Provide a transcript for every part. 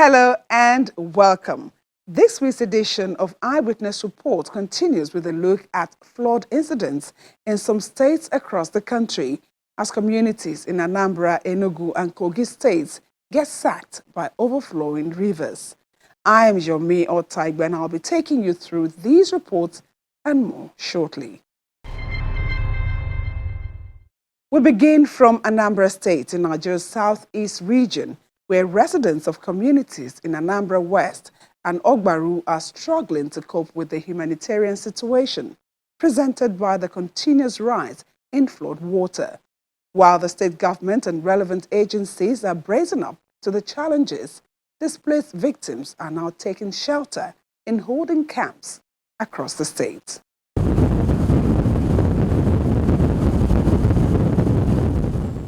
Hello and welcome. This week's edition of Eyewitness Report continues with a look at flood incidents in some states across the country as communities in Anambra, Enugu and Kogi states get sacked by overflowing rivers. I am Yomi Otaigbe and I'll be taking you through these reports and more shortly. We begin from Anambra State in Nigeria's southeast region, where residents of communities in Anambra West and Ogbaru are struggling to cope with the humanitarian situation presented by the continuous rise in flood water. While the state government and relevant agencies are bracing up to the challenges, displaced victims are now taking shelter in holding camps across the state.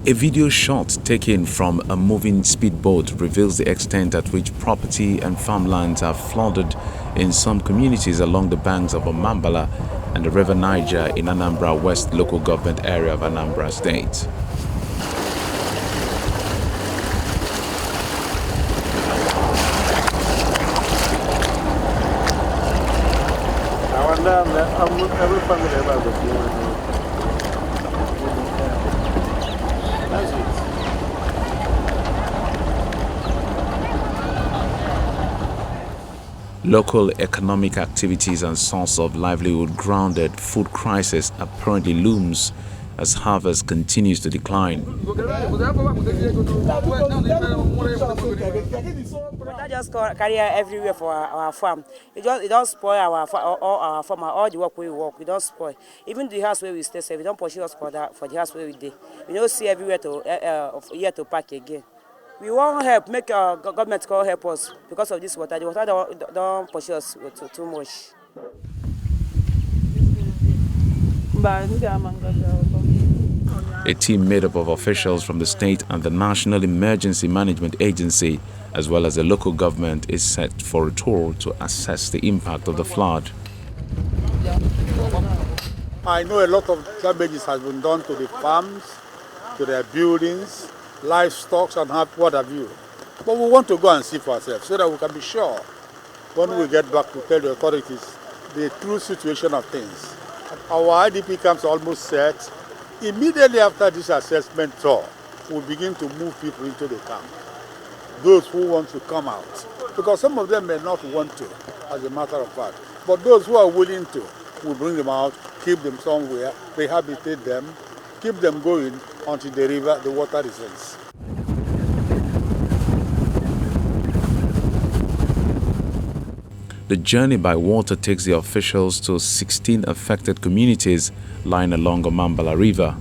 A video shot taken from a moving speedboat reveals the extent at which property and farmlands are flooded in some communities along the banks of Anambra and the River Niger in Anambra West local government area of Anambra State. Local economic activities and source of livelihood grounded food crisis apparently looms as harvest continues to decline. That just carry everywhere for our farm. It don't spoil our farm, all the work we work, we don't spoil. Even the house where we stay, we don't pursue us for the house where we do. We don't see everywhere to pack again. We want help, make our government call help us because of this water. The water don't push us too much. A team made up of officials from the state and the National Emergency Management Agency, as well as the local government, is set for a tour to assess the impact of the flood. I know a lot of damages has been done to the farms, to their buildings, livestock and what have you. But we want to go and see for ourselves so that we can be sure when we get back to tell the authorities the true situation of things. Our IDP camps are almost set. Immediately after this assessment tour, we'll begin to move people into the camp. Those who want to come out. Because some of them may not want to, as a matter of fact. But those who are willing to, we'll bring them out, keep them somewhere, rehabilitate them, keep them going until the water descends. The journey by water takes the officials to 16 affected communities lying along Anambra River.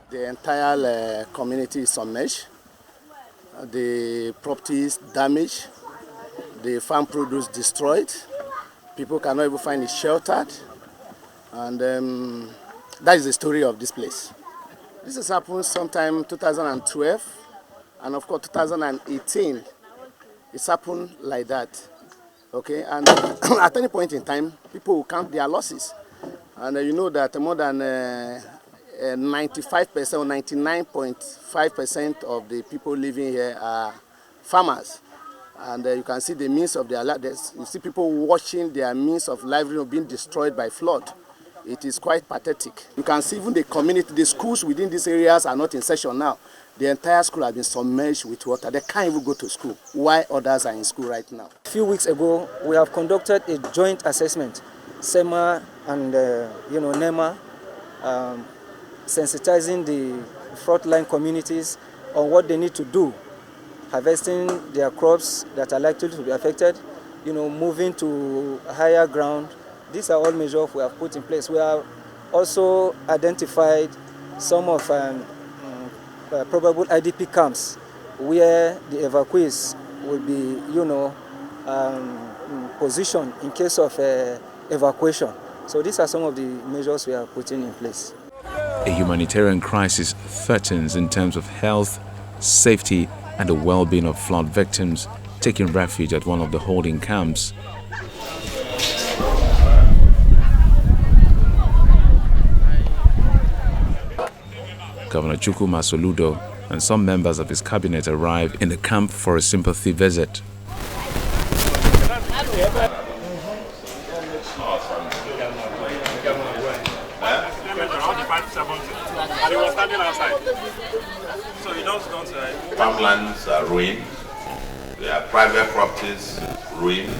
The entire community is submerged. The properties damaged, the farm produce destroyed, people cannot even find it sheltered, and that is the story of this place. This has happened sometime 2012, and of course 2018, it's happened like that, okay? And at any point in time, people will count their losses, and you know that more than 95% or 99.5% of the people living here are farmers. And you can see the means of their life. You see people watching their means of livelihood being destroyed by flood. It is quite pathetic. You can see even the community, the schools within these areas are not in session now. The entire school has been submerged with water. They can't even go to school, while others are in school right now. A few weeks ago, we have conducted a joint assessment, SEMA and NEMA, sensitizing the frontline communities on what they need to do, harvesting their crops that are likely to be affected, moving to higher ground. These are all measures we have put in place. We have also identified some of probable IDP camps where the evacuees will be, positioned in case of evacuation. So these are some of the measures we are putting in place. A humanitarian crisis threatens in terms of health, safety, and the well-being of flood victims taking refuge at one of the holding camps. Governor Chukwuma Soludo, and some members of his cabinet arrived in the camp for a sympathy visit. Farmlands are ruined, their private properties ruined,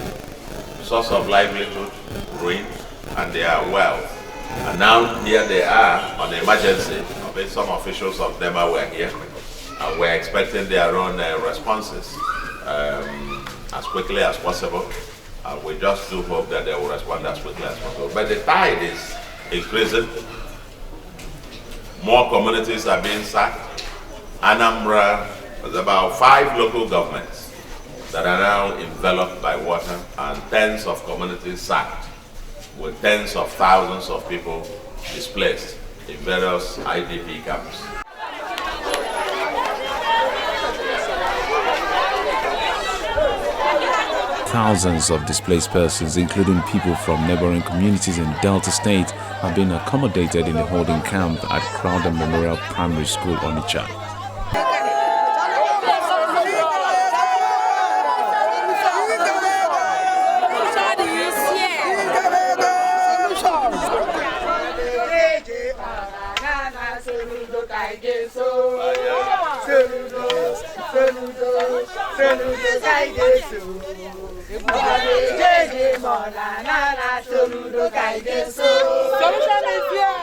source of livelihood ruined, and their wealth. And now here they are on emergency. I mean, some officials of NEMA were here, and we're expecting their own responses as quickly as possible. We just do hope that they will respond as quickly as possible. But the tide is increasing. More communities are being sacked. Anambra, there's about 5 local governments that are now enveloped by water, and tens of communities sacked, with tens of thousands of people displaced in various IDP camps. Thousands of displaced persons, including people from neighboring communities in Delta State, have been accommodated in the holding camp at Crowder Memorial Primary School, Onitsha.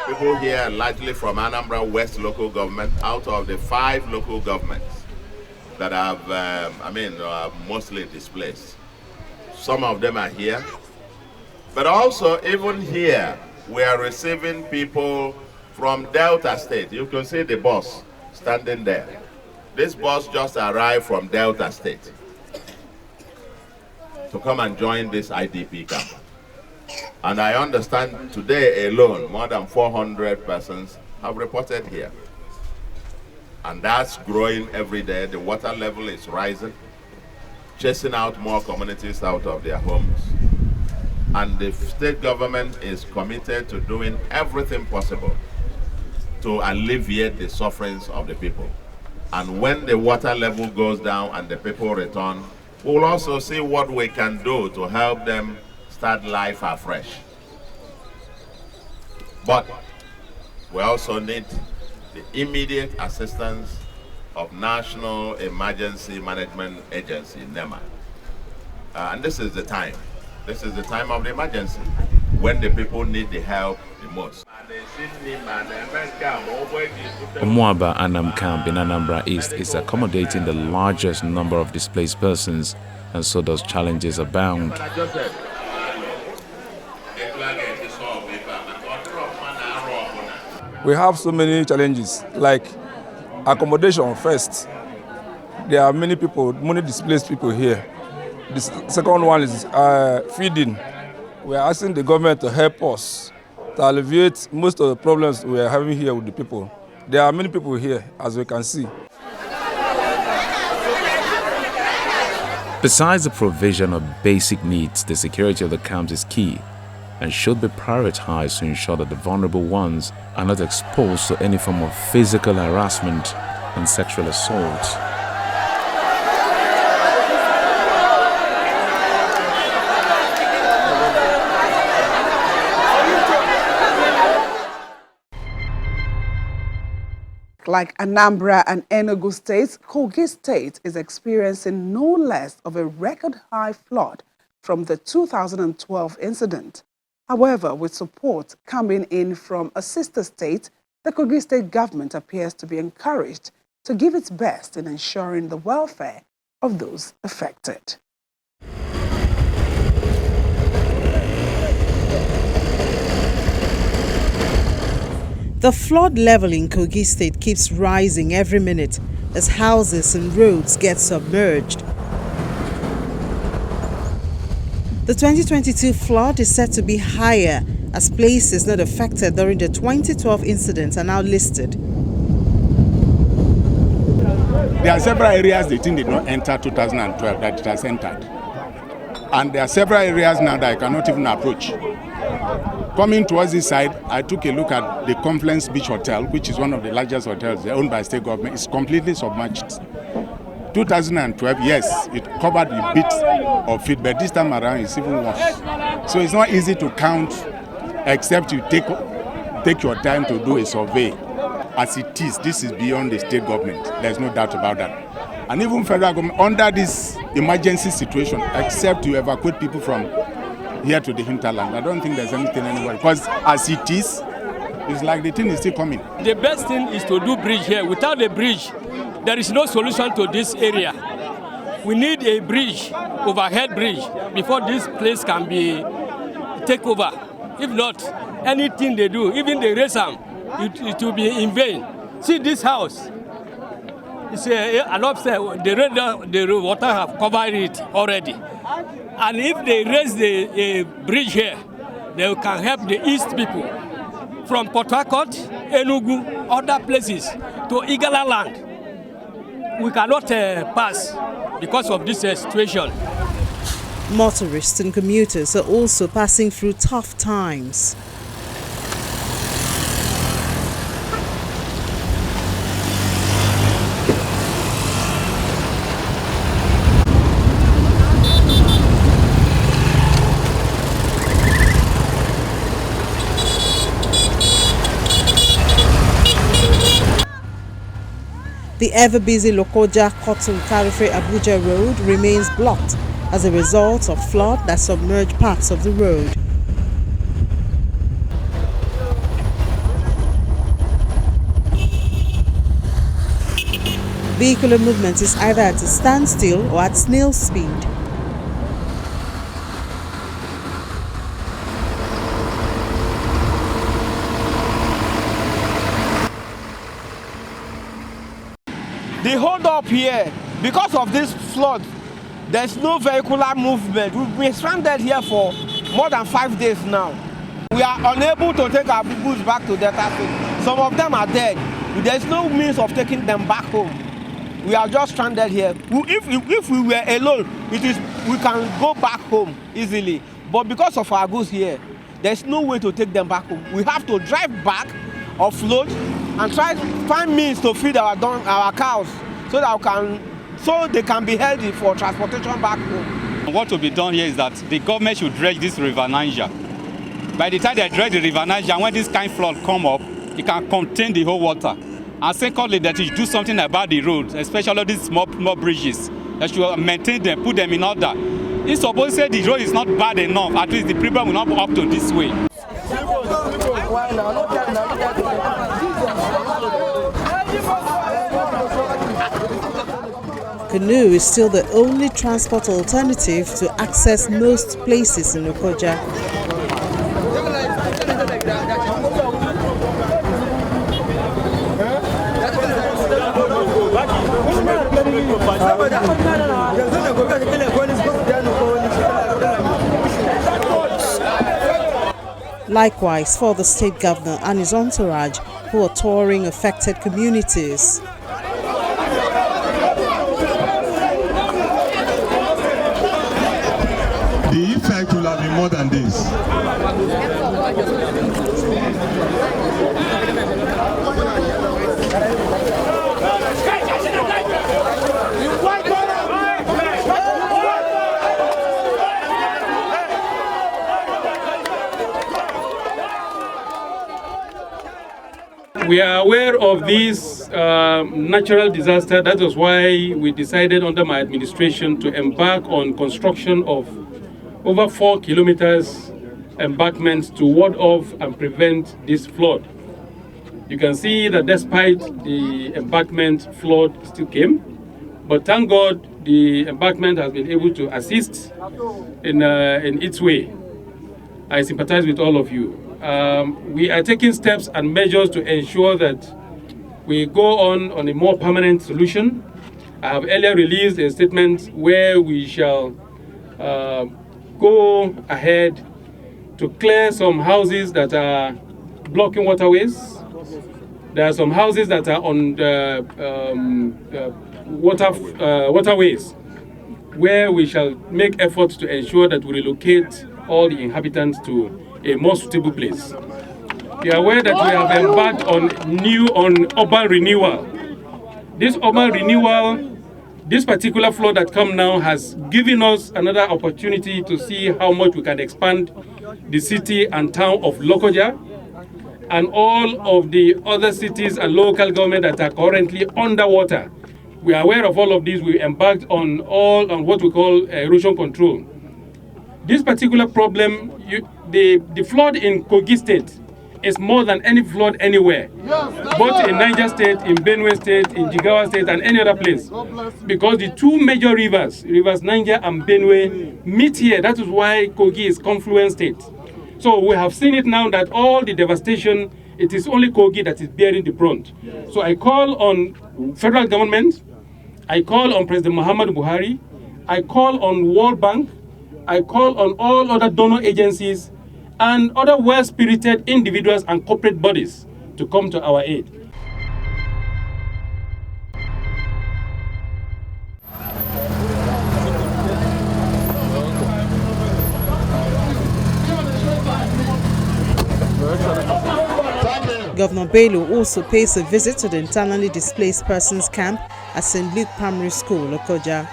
People here are largely from Anambra West local government, out of the 5 local governments that have, are mostly displaced. Some of them are here, but also even here, we are receiving people from Delta State. You can see the bus standing there. This bus just arrived from Delta State to come and join this IDP camp. And I understand today alone, more than 400 persons have reported here. And that's growing every day. The water level is rising, chasing out more communities out of their homes. And the state government is committed to doing everything possible to alleviate the sufferings of the people. And when the water level goes down and the people return, we'll also see what we can do to help them start life afresh. But we also need the immediate assistance of National Emergency Management Agency, NEMA. And this is the time. This is the time of the emergency, when the people need the help the most. Omuaba Anam Camp in Anambra East is accommodating the largest number of displaced persons, and so those challenges abound. We have so many challenges, like accommodation first. There are many people, many displaced people here. The second one is feeding. We are asking the government to help us to alleviate most of the problems we are having here with the people. There are many people here, as we can see. Besides the provision of basic needs, the security of the camps is key and should be prioritized to ensure that the vulnerable ones are not exposed to any form of physical harassment and sexual assault. Like Anambra and Enugu states, Kogi state is experiencing no less of a record-high flood from the 2012 incident. However, with support coming in from a sister state, the Kogi state government appears to be encouraged to give its best in ensuring the welfare of those affected. The flood level in Kogi State keeps rising every minute as houses and roads get submerged. The 2022 flood is said to be higher as places not affected during the 2012 incident are now listed. There are several areas the thing did not enter 2012 that it has entered. And there are several areas now that I cannot even approach. Coming towards this side, I took a look at the Confluence Beach Hotel, which is one of the largest hotels owned by state government. It's completely submerged. 2012, yes, it covered a bit of it, but this time around it's even worse. So it's not easy to count, except you take your time to do a survey. As it is, this is beyond the state government. There's no doubt about that. And even federal government, under this emergency situation, except to evacuate people from here to the hinterland, I don't think there's anything anywhere. Because as it is, it's like the thing is still coming. The best thing is to do bridge here. Without a bridge, there is no solution to this area. We need a bridge, overhead bridge, before this place can be taken over. If not, anything they do, even they raise them, it will be in vain. See this house. It's an upstairs. The water have covered it already. And if they raise the bridge here, they can help the east people from Port Harcourt, Enugu, other places to Igala land. We cannot pass because of this situation. Motorists and commuters are also passing through tough times. The ever-busy Lokoja-Cotton-Tarife-Abuja road remains blocked as a result of flood that submerged parts of the road. Vehicular movement is either at a standstill or at snail speed. The hold up here, because of this flood, there's no vehicular movement. We've been stranded here for more than 5 days now. We are unable to take our goods back to Delta State. Some of them are dead. There's no means of taking them back home. We are just stranded here. If we were alone, we can go back home easily. But because of our goods here, there's no way to take them back home. We have to drive back, offload, and try to find means to feed our cows so that they can be healthy for transportation back home. What will be done here is that the government should dredge this river Niger. By the time they dredge the river Niger, when this kind of flood come up, it can contain the whole water. And secondly, that it should do something about the roads, especially these small bridges. They should maintain them, put them in order. If suppose say the road is not bad enough, at least the problem will not go up to this way. Canoe is still the only transport alternative to access most places in Lokoja. Likewise for the state governor and his entourage, who are touring affected communities. The effect will have been more than this. We are aware of this natural disaster. That was why we decided under my administration to embark on construction of over 4 kilometers embankments to ward off and prevent this flood. You can see that despite the embankment, flood still came, but thank God the embankment has been able to assist in its way. I sympathize with all of you. We are taking steps and measures to ensure that we go on a more permanent solution. I have earlier released a statement where we shall go ahead to clear some houses that are blocking waterways. There are some houses that are on the waterways. where we shall make efforts to ensure that we relocate all the inhabitants to a more suitable place. You are aware that we have embarked on urban renewal. This urban renewal, this particular flood that come now has given us another opportunity to see how much we can expand the city and town of Lokoja and all of the other cities and local government that are currently underwater. We are aware of all of these. We embarked on what we call erosion control. This particular problem, the flood in Kogi State is more than any flood anywhere, both in Niger State, in Benue State, in Jigawa State, and any other place. Because the two major rivers Niger and Benue, meet here. That is why Kogi is confluent state. So we have seen it now that all the devastation, it is only Kogi that is bearing the brunt. So I call on federal government, I call on President Muhammadu Buhari, I call on World Bank, I call on all other donor agencies and other well-spirited individuals and corporate bodies to come to our aid. Governor Bello also pays a visit to the internally displaced persons camp at St. Luke Primary School, Lokoja.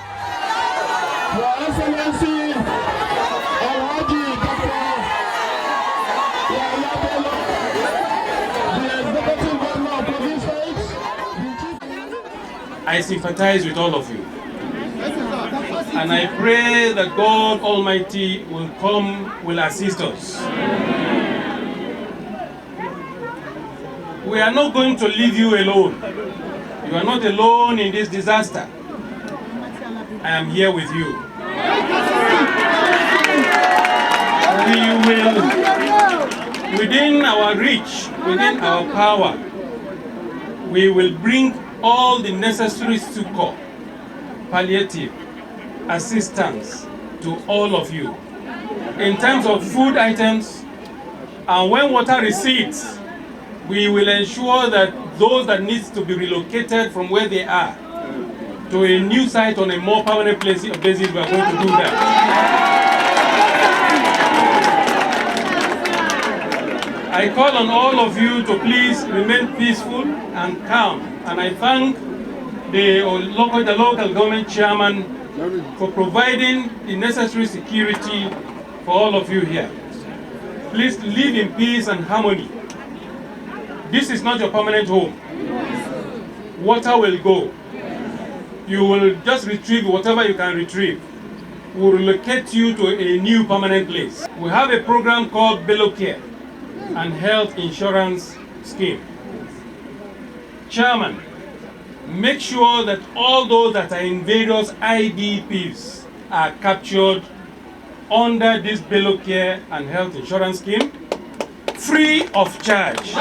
I sympathize with all of you. And I pray that God Almighty will assist us. We are not going to leave you alone. You are not alone in this disaster. I am here with you. We will, within our reach, within our power, we will bring all the necessary succor, palliative, assistance to all of you in terms of food items, and when water recedes, we will ensure that those that need to be relocated from where they are to a new site on a more permanent basis, we are going to do that. I call on all of you to please remain peaceful and calm, and I thank the local government chairman for providing the necessary security for all of you here. Please live in peace and harmony. This is not your permanent home. Water will go. You will just retrieve whatever you can retrieve. We will relocate you to a new permanent place. We have a program called Bello Care and Health Insurance Scheme. Chairman, make sure that all those that are in various IDPs are captured under this Bello Care and Health Insurance Scheme, free of charge.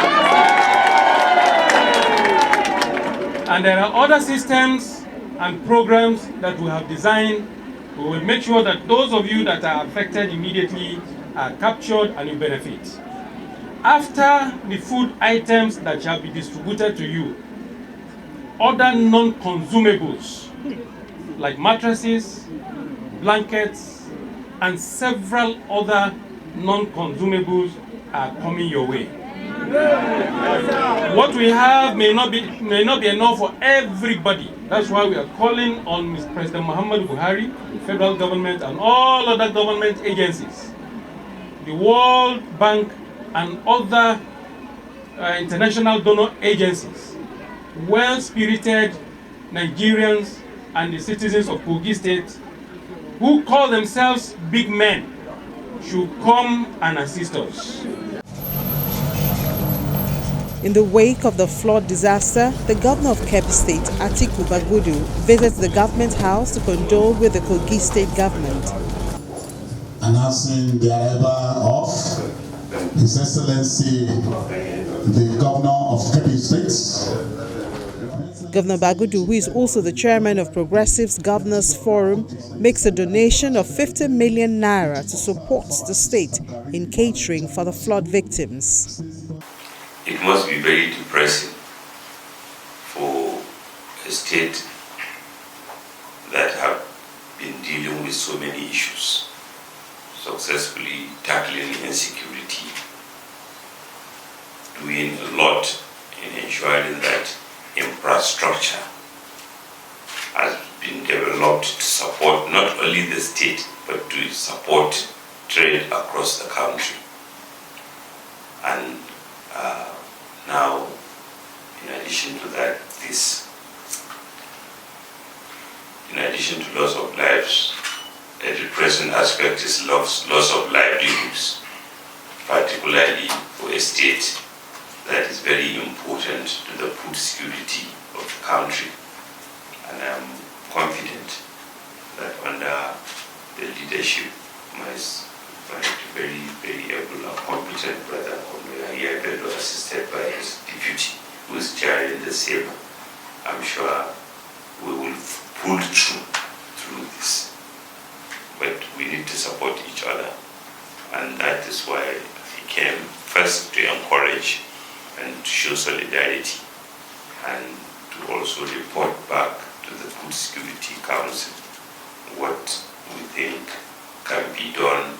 And there are other systems and programs that we have designed. We will make sure that those of you that are affected immediately are captured and you benefit. After the food items that shall be distributed to you, other non-consumables like mattresses, blankets, and several other non-consumables are coming your way. What we have may not be enough for everybody. That's why we are calling on Mr. President Muhammadu Buhari, the federal government, and all other government agencies, the World Bank, and other international donor agencies, well-spirited Nigerians and the citizens of Kogi State who call themselves big men should come and assist us. In the wake of the flood disaster, the governor of Kebbi State, Atiku Bagudu, visits the government house to condole with the Kogi State government. Announcing the arrival of His Excellency, the governor of Kebbi State. Governor Bagudu, who is also the chairman of Progressives Governors Forum, makes a donation of 50 million naira to support the state in catering for the flood victims. It must be very depressing for a state that have been with so many issues, successfully tackling insecurity, doing a lot in ensuring that infrastructure has been developed to support not only the state, but to support trade across the country. And now, in addition to that, in addition to loss of lives, the depressing aspect is loss of livelihoods, particularly for a state that is very important to the food security of the country. And I'm confident that under the leadership of my very, very able and competent brother, Eyewitness, assisted by his deputy, who is chairing the same, I'm sure we will pull through this. But we need to support each other. And that is why I came first to encourage and to show solidarity, and to also report back to the Food Security Council what we think can be done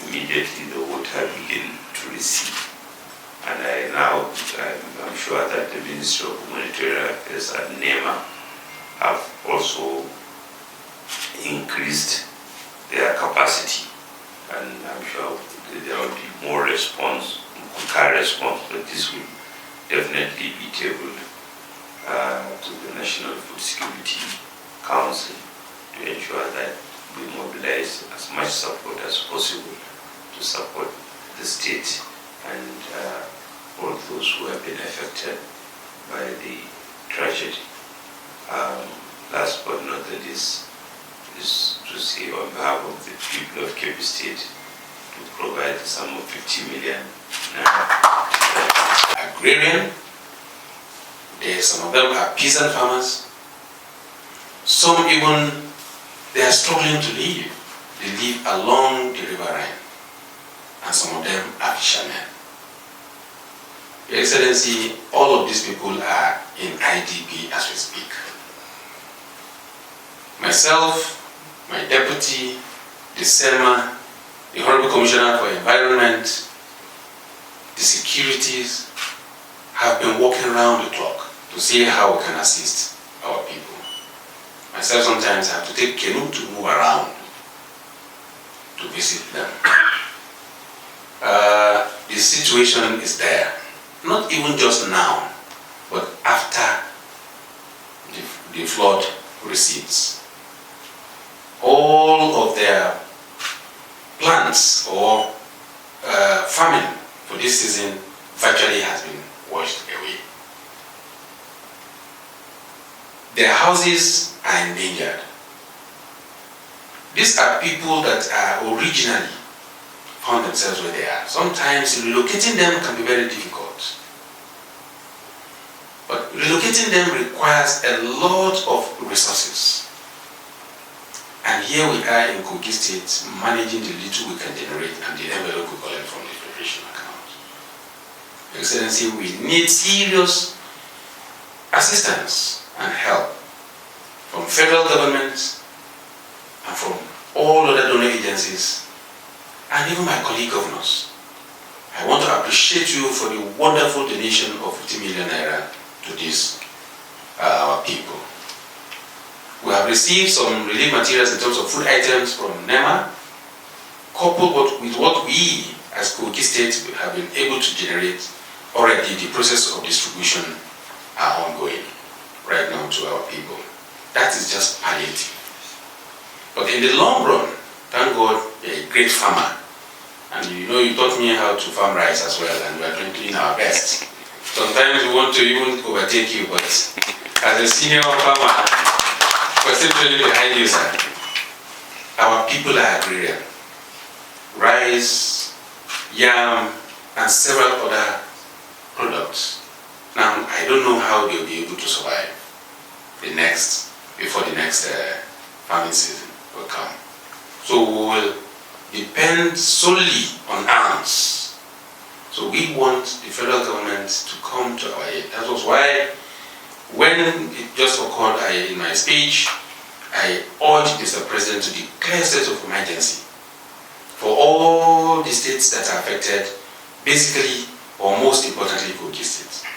immediately the water begin to recede. And I'm sure that the Ministry of Humanitarian Affairs and NEMA have also increased their capacity, and I'm sure there will be more response, quicker response, but this will definitely be tabled to the National Food Security Council to ensure that we mobilize as much support as possible to support the state and all those who have been affected by the tragedy. Last but not the least is to say on behalf of the people of Kogi State to provide the sum of 50 million. Agrarian, some of them are peasant farmers. Some even, they are struggling to live. They live along the riverine. And some of them are fishermen. Your Excellency, all of these people are in IDP as we speak. Myself, my deputy, the SEMA, the Honorable Commissioner for Environment, the securities have been walking around the clock to see how we can assist our people. Myself sometimes have to take canoe to move around to visit them. The situation is there, not even just now, but after the flood recedes. All of their plants or farming for this season virtually has been washed away. Their houses are endangered. These are people that are originally found themselves where they are. Sometimes relocating them can be very difficult. But relocating them requires a lot of resources. And here we are in Kogi State managing the little we can generate and the envelope we collect from the Federation account. Your Excellency, we need serious assistance and help from federal governments and from all other donor agencies and even my colleague governors. I want to appreciate you for the wonderful donation of 50 million naira to these our people. We have received some relief materials in terms of food items from NEMA, coupled with what we as Kogi State have been able to generate already. The process of distribution are ongoing right now to our people. That is just palliative. But in the long run, thank God, you're a great farmer. And you know, you taught me how to farm rice as well, and we are doing our best. Sometimes we want to even overtake you, but as a senior farmer, we're still really behind you, sir. Our people are agrarian. Rice, yam, and several other products. Now, I don't know how they'll be able to survive before the next farming season will come. So we will depend solely on arms. So we want the federal government to come to our aid. That was why when it just occurred in my speech, I urge Mr. President to declare a state of emergency for all the states that are affected, basically, or most importantly, Kogi State.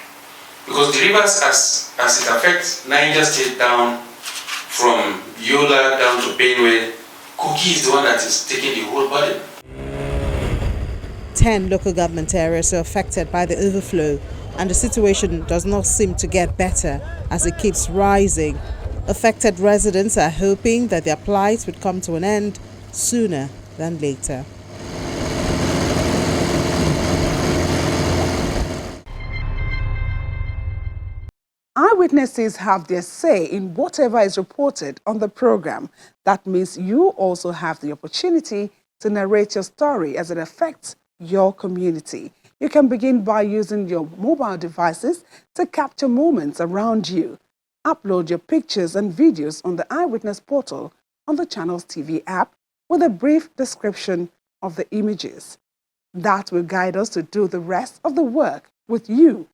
Because the rivers, as it affects Niger State down from Yola down to Benue, Kogi is the one that is taking the whole burden. 10 local government areas are affected by the overflow, and the situation does not seem to get better as it keeps rising. Affected residents are hoping that their plight would come to an end sooner than later. Eyewitnesses have their say in whatever is reported on the program. That means you also have the opportunity to narrate your story as it affects your community. You can begin by using your mobile devices to capture moments around you. Upload your pictures and videos on the Eyewitness portal on the Channels TV app with a brief description of the images. That will guide us to do the rest of the work with you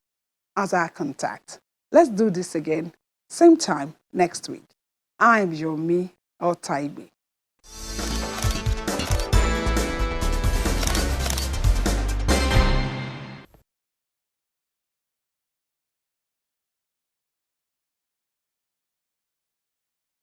as our contact. Let's do this again, same time next week. I'm Yomi Otaibi.